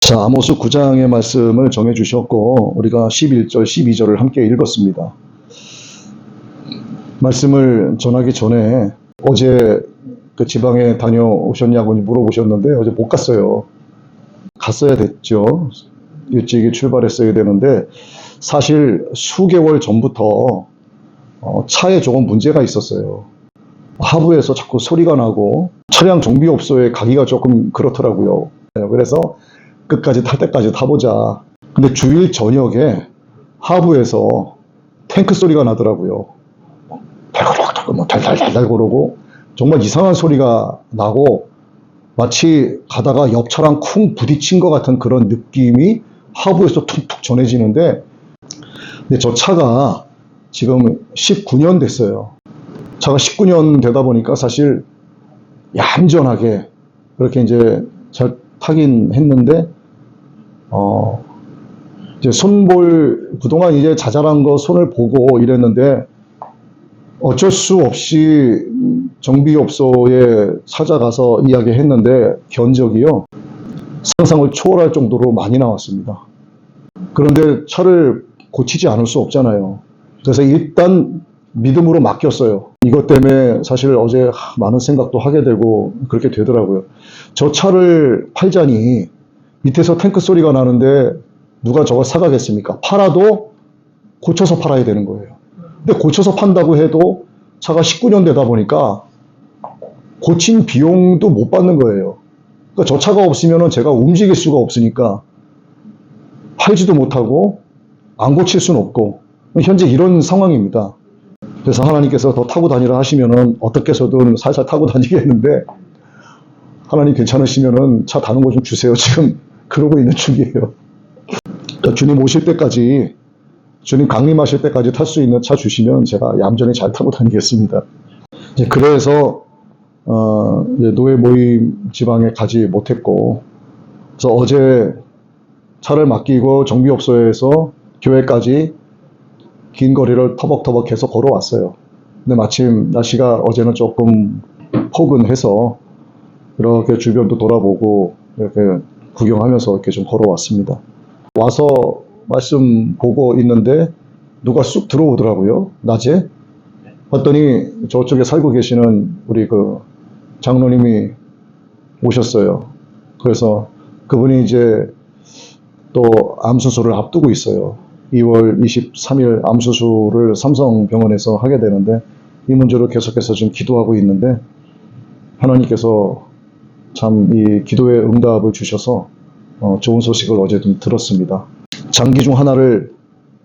자, 아모스 9장의 말씀을 정해 주셨고 우리가 11절, 12절을 함께 읽었습니다. 말씀을 전하기 전에 어제 그 지방에 다녀오셨냐고 물어보셨는데 어제 못 갔어요. 갔어야 됐죠. 일찍이 출발했어야 되는데 사실 수개월 전부터 차에 조금 문제가 있었어요. 하부에서 자꾸 소리가 나고 차량 정비업소에 가기가 조금 그렇더라고요. 그래서 끝까지 탈 때까지 타보자. 근데 주일 저녁에 하부에서 탱크 소리가 나더라고요. 달달달달 그러고 정말 이상한 소리가 나고 마치 가다가 옆 차랑 쿵 부딪힌 것 같은 그런 느낌이 하부에서 툭툭 전해지는데, 근데 저 차가 지금 19년 됐어요. 차가 19년 되다 보니까 사실 얌전하게 그렇게 이제 잘 타긴 했는데 이제 그동안 이제 자잘한 거 손을 보고 이랬는데 어쩔 수 없이 정비업소에 찾아가서 이야기했는데 견적이요, 상상을 초월할 정도로 많이 나왔습니다. 그런데 차를 고치지 않을 수 없잖아요. 그래서 일단 믿음으로 맡겼어요. 이것 때문에 사실 어제 많은 생각도 하게 되고 그렇게 되더라고요. 저 차를 팔자니 밑에서 탱크 소리가 나는데 누가 저걸 사가겠습니까? 팔아도 고쳐서 팔아야 되는 거예요. 근데 고쳐서 판다고 해도 차가 19년 되다 보니까 고친 비용도 못 받는 거예요. 그러니까 저 차가 없으면 제가 움직일 수가 없으니까 팔지도 못하고 안 고칠 수는 없고 현재 이런 상황입니다. 그래서 하나님께서 더 타고 다니라 하시면은 어떻게 해서든 살살 타고 다니겠는데, 하나님 괜찮으시면은 차 다른 거 좀 주세요. 지금 그러고 있는 중이에요. 그러니까 주님 오실 때까지, 주님 강림하실 때까지 탈 수 있는 차 주시면 제가 얌전히 잘 타고 다니겠습니다. 이제 그래서 이제 노예 모임 지방에 가지 못했고, 그래서 어제 차를 맡기고 정비업소에서 교회까지 긴 거리를 터벅터벅 계속 걸어왔어요. 근데 마침 날씨가 어제는 조금 포근해서 이렇게 주변도 돌아보고 이렇게 구경하면서 이렇게 좀 걸어왔습니다. 와서 말씀 보고 있는데 누가 쑥 들어오더라고요. 낮에 봤더니 저쪽에 살고 계시는 우리 그 장로님이 오셨어요. 그래서 그분이 이제 또 암수술을 앞두고 있어요. 2월 23일 암수술을 삼성병원에서 하게 되는데 이 문제로 계속해서 좀 기도하고 있는데 하나님께서 참 이 기도의 응답을 주셔서 좋은 소식을 어제 좀 들었습니다. 장기 중 하나를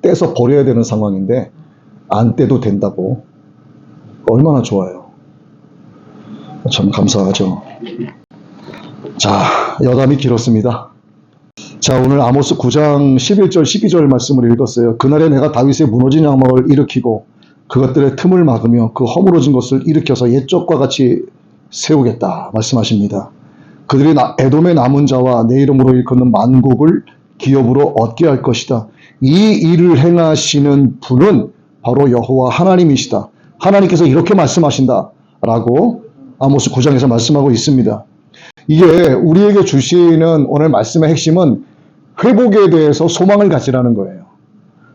떼서 버려야 되는 상황인데 안 떼도 된다고. 얼마나 좋아요. 참 감사하죠. 자, 여담이 길었습니다. 자, 오늘 아모스 9장 11절 12절 말씀을 읽었어요. 그날에 내가 다윗의 무너진 장막을 일으키고 그것들의 틈을 막으며 그 허물어진 것을 일으켜서 옛적과 같이 세우겠다 말씀하십니다. 그들이 에돔의 남은 자와 내 이름으로 일컫는 만국을 기업으로 얻게 할 것이다. 이 일을 행하시는 분은 바로 여호와 하나님이시다. 하나님께서 이렇게 말씀하신다 라고 아모스 9장에서 말씀하고 있습니다. 이게 우리에게 주시는 오늘 말씀의 핵심은 회복에 대해서 소망을 가지라는 거예요.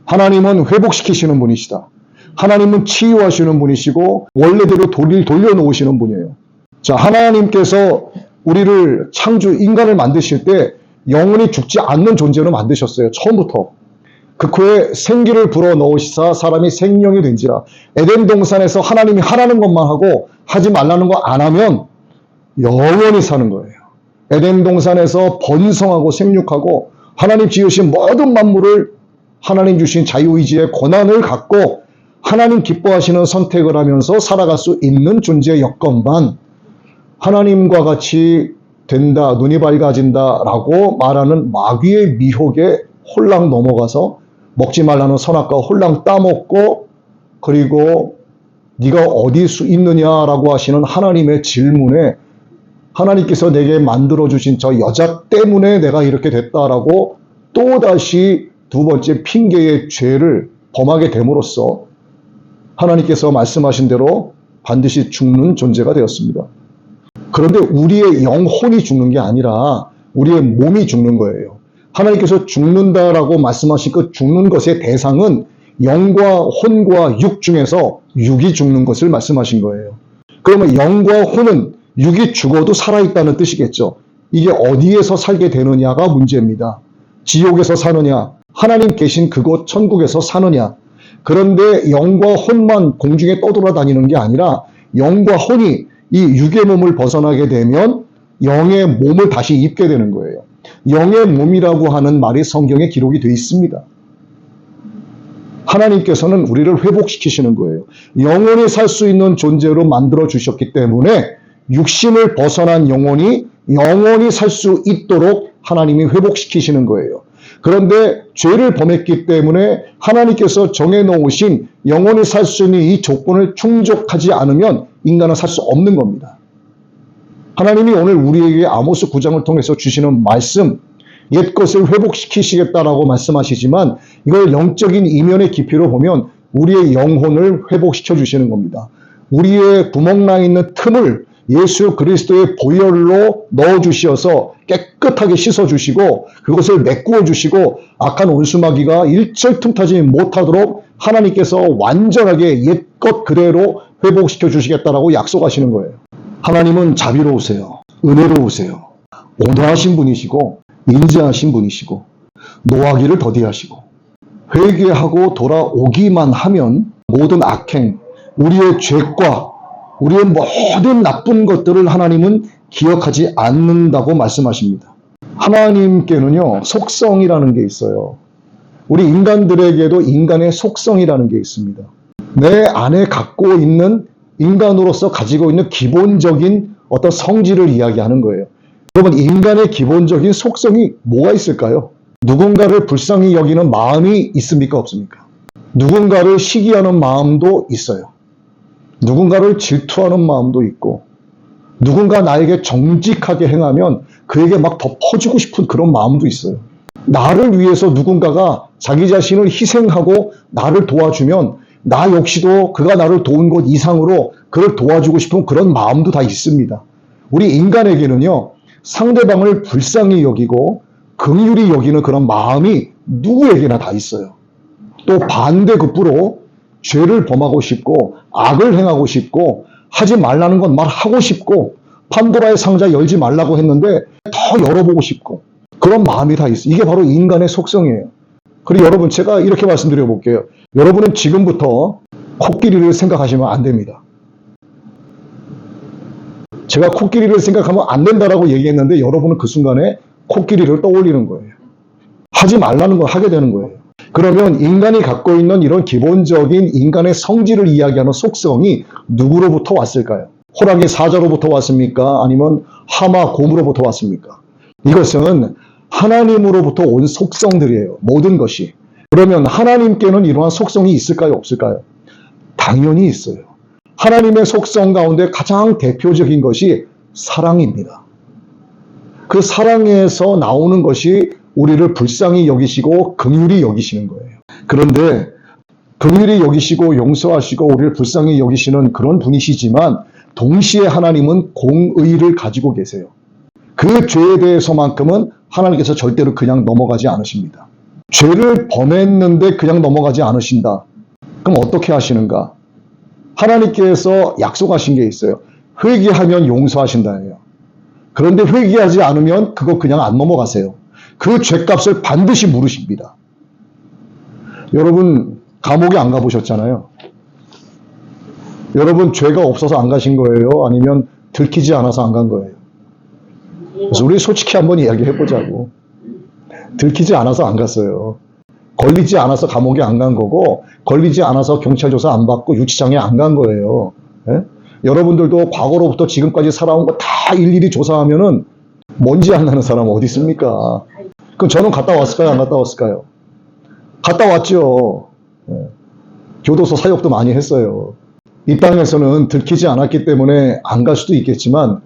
하나님은 회복시키시는 분이시다. 하나님은 치유하시는 분이시고 원래대로 돌려놓으시는 분이에요. 자, 하나님께서 우리를 인간을 만드실 때 영원히 죽지 않는 존재로 만드셨어요. 처음부터. 그 코에 생기를 불어넣으시사 사람이 생명이 된지라. 에덴 동산에서 하나님이 하라는 것만 하고 하지 말라는 거 안 하면 영원히 사는 거예요. 에덴 동산에서 번성하고 생육하고 하나님 지으신 모든 만물을 하나님 주신 자유의지의 권한을 갖고 하나님 기뻐하시는 선택을 하면서 살아갈 수 있는 존재의 여건만 하나님과 같이 된다, 눈이 밝아진다 라고 말하는 마귀의 미혹에 홀랑 넘어가서 먹지 말라는 선악과 홀랑 따먹고, 그리고 네가 어디 있느냐라고 하시는 하나님의 질문에 하나님께서 내게 만들어주신 저 여자 때문에 내가 이렇게 됐다라고 또다시 두 번째 핑계의 죄를 범하게 됨으로써 하나님께서 말씀하신 대로 반드시 죽는 존재가 되었습니다. 그런데 우리의 영혼이 죽는 게 아니라 우리의 몸이 죽는 거예요. 하나님께서 죽는다라고 말씀하신 그 죽는 것의 대상은 영과 혼과 육 중에서 육이 죽는 것을 말씀하신 거예요. 그러면 영과 혼은 육이 죽어도 살아있다는 뜻이겠죠. 이게 어디에서 살게 되느냐가 문제입니다. 지옥에서 사느냐, 하나님 계신 그곳 천국에서 사느냐. 그런데 영과 혼만 공중에 떠돌아다니는 게 아니라 영과 혼이 이 육의 몸을 벗어나게 되면 영의 몸을 다시 입게 되는 거예요. 영의 몸이라고 하는 말이 성경에 기록이 되어 있습니다. 하나님께서는 우리를 회복시키시는 거예요. 영원히 살 수 있는 존재로 만들어 주셨기 때문에 육신을 벗어난 영혼이 영원히 살 수 있도록 하나님이 회복시키시는 거예요. 그런데 죄를 범했기 때문에 하나님께서 정해놓으신 영원히 살 수 있는 이 조건을 충족하지 않으면 인간은 살 수 없는 겁니다. 하나님이 오늘 우리에게 아모스 9장을 통해서 주시는 말씀, 옛것을 회복시키시겠다라고 말씀하시지만 이걸 영적인 이면의 깊이로 보면 우리의 영혼을 회복시켜 주시는 겁니다. 우리의 구멍나 있는 틈을 예수 그리스도의 보혈로 넣어주셔서 깨끗하게 씻어주시고 그것을 메꾸어 주시고 악한 원수마귀가 일절 틈타지 못하도록 하나님께서 완전하게 옛것 그대로 회복시켜 주시겠다라고 약속하시는 거예요. 하나님은 자비로우세요. 은혜로우세요. 온화하신 분이시고 인자하신 분이시고 노하기를 더디하시고 회개하고 돌아오기만 하면 모든 악행, 우리의 죄과 우리의 모든 나쁜 것들을 하나님은 기억하지 않는다고 말씀하십니다. 하나님께는요, 속성이라는 게 있어요. 우리 인간들에게도 인간의 속성이라는 게 있습니다. 내 안에 갖고 있는 인간으로서 가지고 있는 기본적인 어떤 성질을 이야기하는 거예요. 여러분, 인간의 기본적인 속성이 뭐가 있을까요? 누군가를 불쌍히 여기는 마음이 있습니까? 없습니까? 누군가를 시기하는 마음도 있어요. 누군가를 질투하는 마음도 있고 누군가 나에게 정직하게 행하면 그에게 막 더 퍼주고 싶은 그런 마음도 있어요. 나를 위해서 누군가가 자기 자신을 희생하고 나를 도와주면 나 역시도 그가 나를 도운 것 이상으로 그를 도와주고 싶은 그런 마음도 다 있습니다. 우리 인간에게는요, 상대방을 불쌍히 여기고 긍휼히 여기는 그런 마음이 누구에게나 다 있어요. 또 반대급부로 죄를 범하고 싶고 악을 행하고 싶고 하지 말라는 건 말하고 싶고 판도라의 상자 열지 말라고 했는데 더 열어보고 싶고 그런 마음이 다 있어요. 이게 바로 인간의 속성이에요. 그리고 여러분, 제가 이렇게 말씀드려 볼게요. 여러분은 지금부터 코끼리를 생각하시면 안 됩니다. 제가 코끼리를 생각하면 안 된다라고 얘기했는데 여러분은 그 순간에 코끼리를 떠올리는 거예요. 하지 말라는 걸 하게 되는 거예요. 그러면 인간이 갖고 있는 이런 기본적인 인간의 성질을 이야기하는 속성이 누구로부터 왔을까요? 호랑이 사자로부터 왔습니까? 아니면 하마 곰으로부터 왔습니까? 이것은 하나님으로부터 온 속성들이에요. 모든 것이. 그러면 하나님께는 이러한 속성이 있을까요? 없을까요? 당연히 있어요. 하나님의 속성 가운데 가장 대표적인 것이 사랑입니다. 그 사랑에서 나오는 것이 우리를 불쌍히 여기시고 긍휼히 여기시는 거예요. 그런데 긍휼히 여기시고 용서하시고 우리를 불쌍히 여기시는 그런 분이시지만 동시에 하나님은 공의를 가지고 계세요. 그 죄에 대해서만큼은 하나님께서 절대로 그냥 넘어가지 않으십니다. 죄를 범했는데 그냥 넘어가지 않으신다. 그럼 어떻게 하시는가? 하나님께서 약속하신 게 있어요. 회개하면 용서하신다예요. 그런데 회개하지 않으면 그거 그냥 안 넘어가세요. 그 죄값을 반드시 물으십니다. 여러분, 감옥에 안 가보셨잖아요. 여러분, 죄가 없어서 안 가신 거예요? 아니면 들키지 않아서 안 간 거예요? 그래서 우리 솔직히 한번 이야기해보자고. 들키지 않아서 안 갔어요. 걸리지 않아서 감옥에 안 간 거고, 걸리지 않아서 경찰 조사 안 받고 유치장에 안 간 거예요. 예? 여러분들도 과거로부터 지금까지 살아온 거 다 일일이 조사하면은 먼지 안 나는 사람 어디 있습니까? 그럼 저는 갔다 왔을까요? 안 갔다 왔을까요? 갔다 왔죠. 예. 교도소 사역도 많이 했어요. 이 땅에서는 들키지 않았기 때문에 안 갈 수도 있겠지만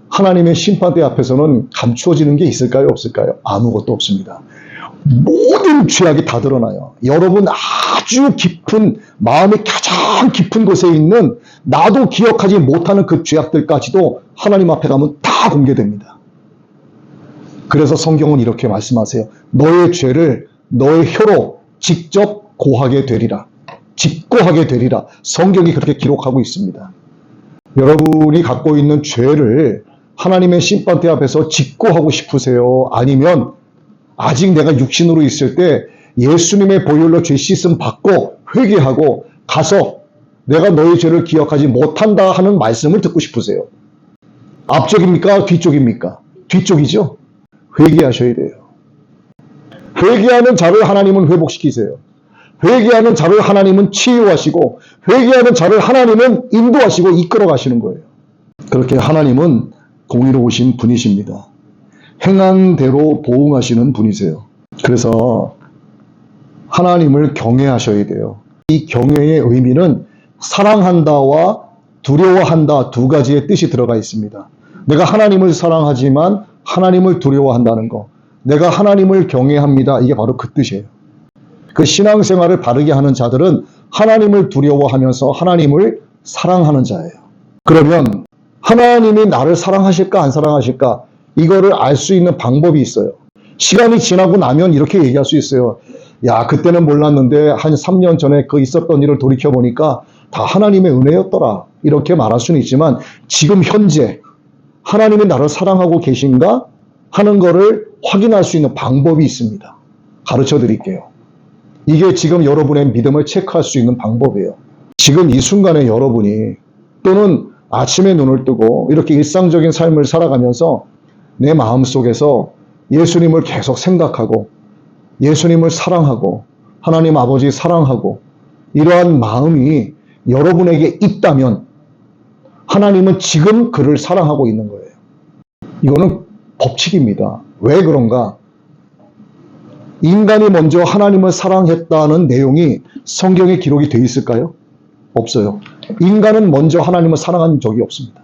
하나님의 심판대 앞에서는 감추어지는 게 있을까요? 없을까요? 아무것도 없습니다. 모든 죄악이 다 드러나요. 여러분 아주 깊은, 마음의 가장 깊은 곳에 있는 나도 기억하지 못하는 그 죄악들까지도 하나님 앞에 가면 다 공개됩니다. 그래서 성경은 이렇게 말씀하세요. 너의 죄를 너의 혀로 직접 고하게 되리라. 직고하게 되리라. 성경이 그렇게 기록하고 있습니다. 여러분이 갖고 있는 죄를 하나님의 심판대 앞에서 직고하고 싶으세요? 아니면 아직 내가 육신으로 있을 때 예수님의 보혈로 죄 씻음 받고 회개하고 가서 내가 너의 죄를 기억하지 못한다 하는 말씀을 듣고 싶으세요? 앞쪽입니까? 뒤쪽입니까? 뒤쪽이죠? 회개하셔야 돼요. 회개하는 자를 하나님은 회복시키세요. 회개하는 자를 하나님은 치유하시고 회개하는 자를 하나님은 인도하시고 이끌어 가시는 거예요. 그렇게 하나님은 공의로우신 분이십니다. 행한 대로 보응하시는 분이세요. 그래서 하나님을 경외하셔야 돼요. 이 경외의 의미는 사랑한다와 두려워한다 두 가지의 뜻이 들어가 있습니다. 내가 하나님을 사랑하지만 하나님을 두려워한다는 거. 내가 하나님을 경외합니다. 이게 바로 그 뜻이에요. 그 신앙생활을 바르게 하는 자들은 하나님을 두려워하면서 하나님을 사랑하는 자예요. 그러면 하나님이 나를 사랑하실까 안 사랑하실까 이거를 알 수 있는 방법이 있어요. 시간이 지나고 나면 이렇게 얘기할 수 있어요. 야, 그때는 몰랐는데 한 3년 전에 그 있었던 일을 돌이켜보니까 다 하나님의 은혜였더라. 이렇게 말할 수는 있지만 지금 현재 하나님이 나를 사랑하고 계신가 하는 거를 확인할 수 있는 방법이 있습니다. 가르쳐 드릴게요. 이게 지금 여러분의 믿음을 체크할 수 있는 방법이에요. 지금 이 순간에 여러분이 또는 아침에 눈을 뜨고 이렇게 일상적인 삶을 살아가면서 내 마음속에서 예수님을 계속 생각하고 예수님을 사랑하고 하나님 아버지 사랑하고 이러한 마음이 여러분에게 있다면 하나님은 지금 그를 사랑하고 있는 거예요. 이거는 법칙입니다. 왜 그런가? 인간이 먼저 하나님을 사랑했다는 내용이 성경에 기록이 되어 있을까요? 없어요. 인간은 먼저 하나님을 사랑한 적이 없습니다.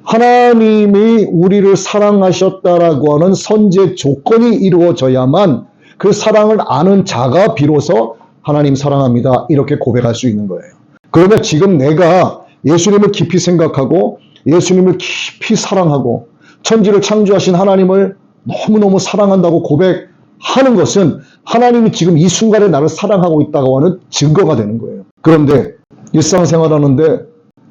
하나님이 우리를 사랑하셨다라고 하는 선제 조건이 이루어져야만 그 사랑을 아는 자가 비로소 하나님 사랑합니다. 이렇게 고백할 수 있는 거예요. 그러면 지금 내가 예수님을 깊이 생각하고 예수님을 깊이 사랑하고 천지를 창조하신 하나님을 너무너무 사랑한다고 고백하는 것은 하나님이 지금 이 순간에 나를 사랑하고 있다고 하는 증거가 되는 거예요. 그런데 일상생활하는데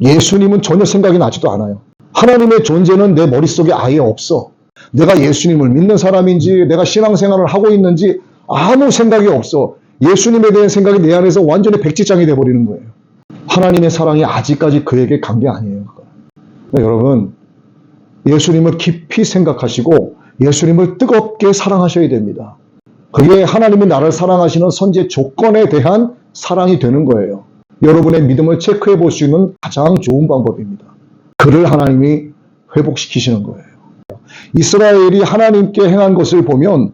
예수님은 전혀 생각이 나지도 않아요. 하나님의 존재는 내 머릿속에 아예 없어. 내가 예수님을 믿는 사람인지 내가 신앙생활을 하고 있는지 아무 생각이 없어. 예수님에 대한 생각이 내 안에서 완전히 백지장이 돼버리는 거예요. 하나님의 사랑이 아직까지 그에게 간 게 아니에요. 그러니까 여러분, 예수님을 깊이 생각하시고 예수님을 뜨겁게 사랑하셔야 됩니다. 그게 하나님이 나를 사랑하시는 선제 조건에 대한 사랑이 되는 거예요. 여러분의 믿음을 체크해 볼 수 있는 가장 좋은 방법입니다. 그를 하나님이 회복시키시는 거예요. 이스라엘이 하나님께 행한 것을 보면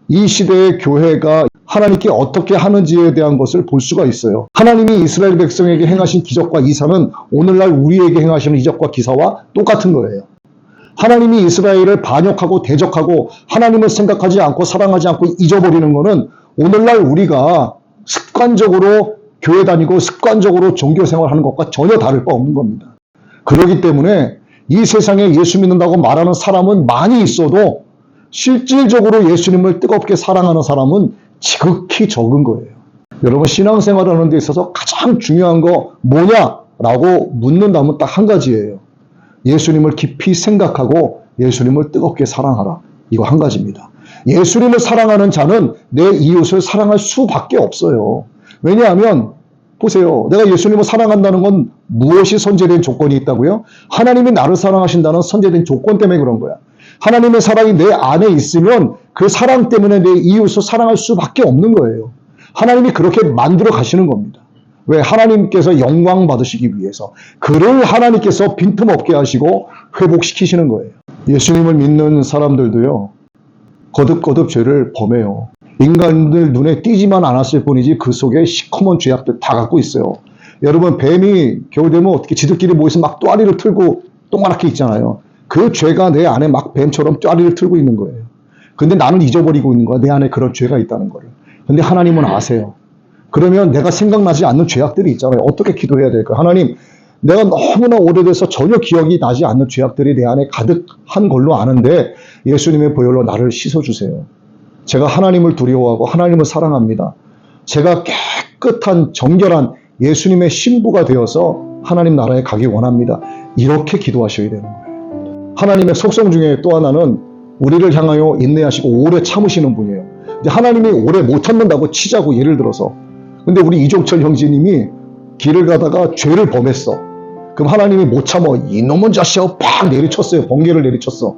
이 시대의 교회가 하나님께 어떻게 하는지에 대한 것을 볼 수가 있어요. 하나님이 이스라엘 백성에게 행하신 기적과 이사는 오늘날 우리에게 행하시는 이적과 기사와 똑같은 거예요. 하나님이 이스라엘을 반역하고 대적하고 하나님을 생각하지 않고 사랑하지 않고 잊어버리는 것은 오늘날 우리가 습관적으로 교회 다니고 습관적으로 종교 생활하는 것과 전혀 다를 바 없는 겁니다. 그렇기 때문에 이 세상에 예수 믿는다고 말하는 사람은 많이 있어도 실질적으로 예수님을 뜨겁게 사랑하는 사람은 지극히 적은 거예요. 여러분, 신앙생활을 하는 데 있어서 가장 중요한 거 뭐냐라고 묻는다면 딱 한 가지예요. 예수님을 깊이 생각하고 예수님을 뜨겁게 사랑하라. 이거 한 가지입니다. 예수님을 사랑하는 자는 내 이웃을 사랑할 수밖에 없어요. 왜냐하면 보세요. 내가 예수님을 사랑한다는 건 무엇이 선제된 조건이 있다고요? 하나님이 나를 사랑하신다는 선제된 조건 때문에 그런 거야. 하나님의 사랑이 내 안에 있으면 그 사랑 때문에 내 이웃을 사랑할 수밖에 없는 거예요. 하나님이 그렇게 만들어 가시는 겁니다. 왜? 하나님께서 영광 받으시기 위해서. 그를 하나님께서 빈틈없게 하시고 회복시키시는 거예요. 예수님을 믿는 사람들도요, 거듭거듭 죄를 범해요. 인간들 눈에 띄지만 않았을 뿐이지 그 속에 시커먼 죄악들 다 갖고 있어요. 여러분, 뱀이 겨울 되면 어떻게 지들끼리 모여서 막 또아리를 틀고 동그랗게 있잖아요. 그 죄가 내 안에 막 뱀처럼 쪼아리를 틀고 있는 거예요. 근데 나는 잊어버리고 있는 거야. 내 안에 그런 죄가 있다는 거를. 근데 하나님은 아세요. 그러면 내가 생각나지 않는 죄악들이 있잖아요. 어떻게 기도해야 될까요? 하나님, 내가 너무나 오래돼서 전혀 기억이 나지 않는 죄악들이 내 안에 가득한 걸로 아는데 예수님의 보혈로 나를 씻어주세요. 제가 하나님을 두려워하고 하나님을 사랑합니다. 제가 깨끗한 정결한 예수님의 신부가 되어서 하나님 나라에 가기 원합니다. 이렇게 기도하셔야 되는 거예요. 하나님의 속성 중에 또 하나는 우리를 향하여 인내하시고 오래 참으시는 분이에요. 이제 하나님이 오래 못 참는다고 치자고, 예를 들어서. 근데 우리 이종철 형제님이 길을 가다가 죄를 범했어. 그럼 하나님이 못 참어. 이놈은 자식아, 팍 내리쳤어요. 번개를 내리쳤어.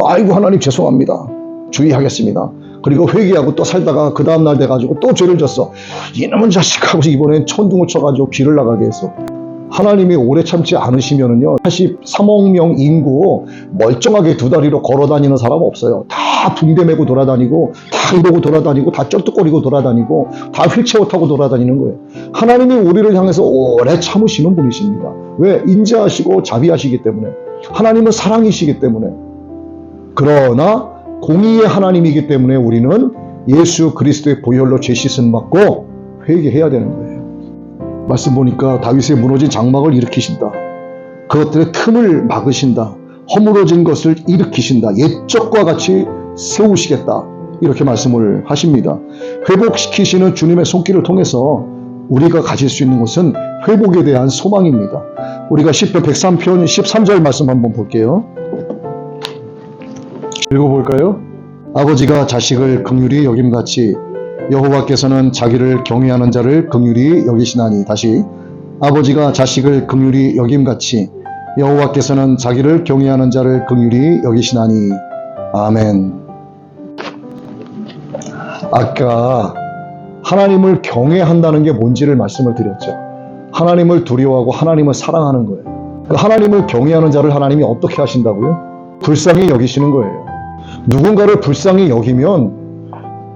아이고 하나님 죄송합니다. 주의하겠습니다. 그리고 회개하고 또 살다가 그 다음날 돼가지고 또 죄를 졌어. 이놈은 자식 하고 이번엔 천둥을 쳐가지고 길을 나가게 했어. 하나님이 오래 참지 않으시면은요, 83억 명 인구 멀쩡하게 두 다리로 걸어 다니는 사람 없어요. 다 붕대 메고 돌아다니고, 다 이러고 돌아다니고, 다 쩔뚝거리고 돌아다니고, 다 휠체어 타고 돌아다니는 거예요. 하나님이 우리를 향해서 오래 참으시는 분이십니다. 왜? 인자하시고 자비하시기 때문에. 하나님은 사랑이시기 때문에. 그러나 공의의 하나님이기 때문에 우리는 예수 그리스도의 보혈로 죄 씻음 받고 회개해야 되는 거예요. 말씀 보니까 다윗의 무너진 장막을 일으키신다. 그것들의 틈을 막으신다. 허물어진 것을 일으키신다. 옛적과 같이 세우시겠다. 이렇게 말씀을 하십니다. 회복시키시는 주님의 손길을 통해서 우리가 가질 수 있는 것은 회복에 대한 소망입니다. 우리가 시편 103편 13절 말씀 한번 볼게요. 읽어볼까요? 아버지가 자식을 긍휼히 여김같이 여호와께서는 자기를 경외하는 자를 긍휼히 여기시나니. 다시, 아버지가 자식을 긍휼히 여김같이 여호와께서는 자기를 경외하는 자를 긍휼히 여기시나니. 아멘. 아까 하나님을 경외한다는 게 뭔지를 말씀을 드렸죠. 하나님을 두려워하고 하나님을 사랑하는 거예요. 하나님을 경외하는 자를 하나님이 어떻게 하신다고요? 불쌍히 여기시는 거예요. 누군가를 불쌍히 여기면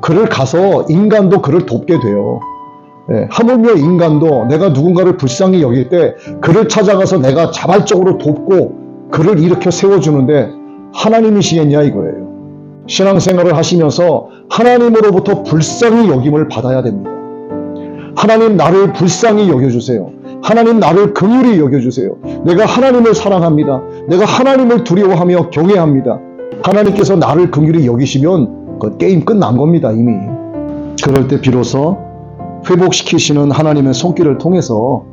그를 가서 인간도 그를 돕게 돼요. 하물며 인간도 내가 누군가를 불쌍히 여길 때 그를 찾아가서 내가 자발적으로 돕고 그를 일으켜 세워주는데 하나님이시겠냐 이거예요. 신앙생활을 하시면서 하나님으로부터 불쌍히 여김을 받아야 됩니다. 하나님 나를 불쌍히 여겨주세요. 하나님 나를 긍휼히 여겨주세요. 내가 하나님을 사랑합니다. 내가 하나님을 두려워하며 경외합니다. 하나님께서 나를 긍휼히 여기시면 그 게임 끝난 겁니다, 이미. 그럴 때 비로소 회복시키시는 하나님의 손길을 통해서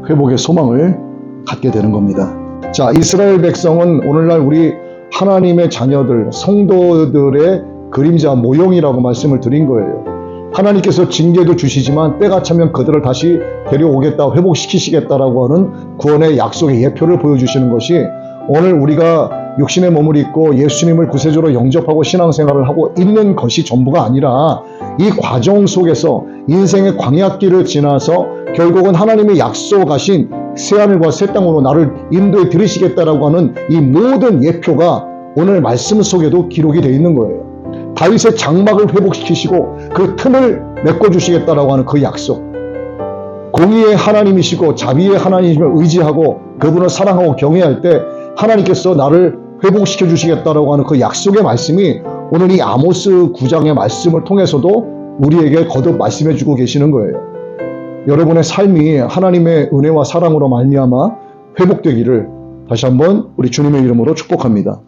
회복의 소망을 갖게 되는 겁니다. 자, 이스라엘 백성은 오늘날 우리 하나님의 자녀들, 성도들의 그림자 모형이라고 말씀을 드린 거예요. 하나님께서 징계도 주시지만 때가 차면 그들을 다시 데려오겠다, 회복시키시겠다라고 하는 구원의 약속의 예표를 보여주시는 것이 오늘 우리가 육신의 몸을 입고 예수님을 구세주로 영접하고 신앙생활을 하고 있는 것이 전부가 아니라 이 과정 속에서 인생의 광야길을 지나서 결국은 하나님의 약속하신 새하늘과 새 땅으로 나를 인도해 들으시겠다라고 하는 이 모든 예표가 오늘 말씀 속에도 기록이 되어 있는 거예요. 다윗의 장막을 회복시키시고 그 틈을 메꿔주시겠다라고 하는 그 약속. 공의의 하나님이시고 자비의 하나님을 의지하고 그분을 사랑하고 경외할 때 하나님께서 나를 회복시켜 주시겠다라고 하는 그 약속의 말씀이 오늘 이 아모스 9장의 말씀을 통해서도 우리에게 거듭 말씀해 주고 계시는 거예요. 여러분의 삶이 하나님의 은혜와 사랑으로 말미암아 회복되기를 다시 한번 우리 주님의 이름으로 축복합니다.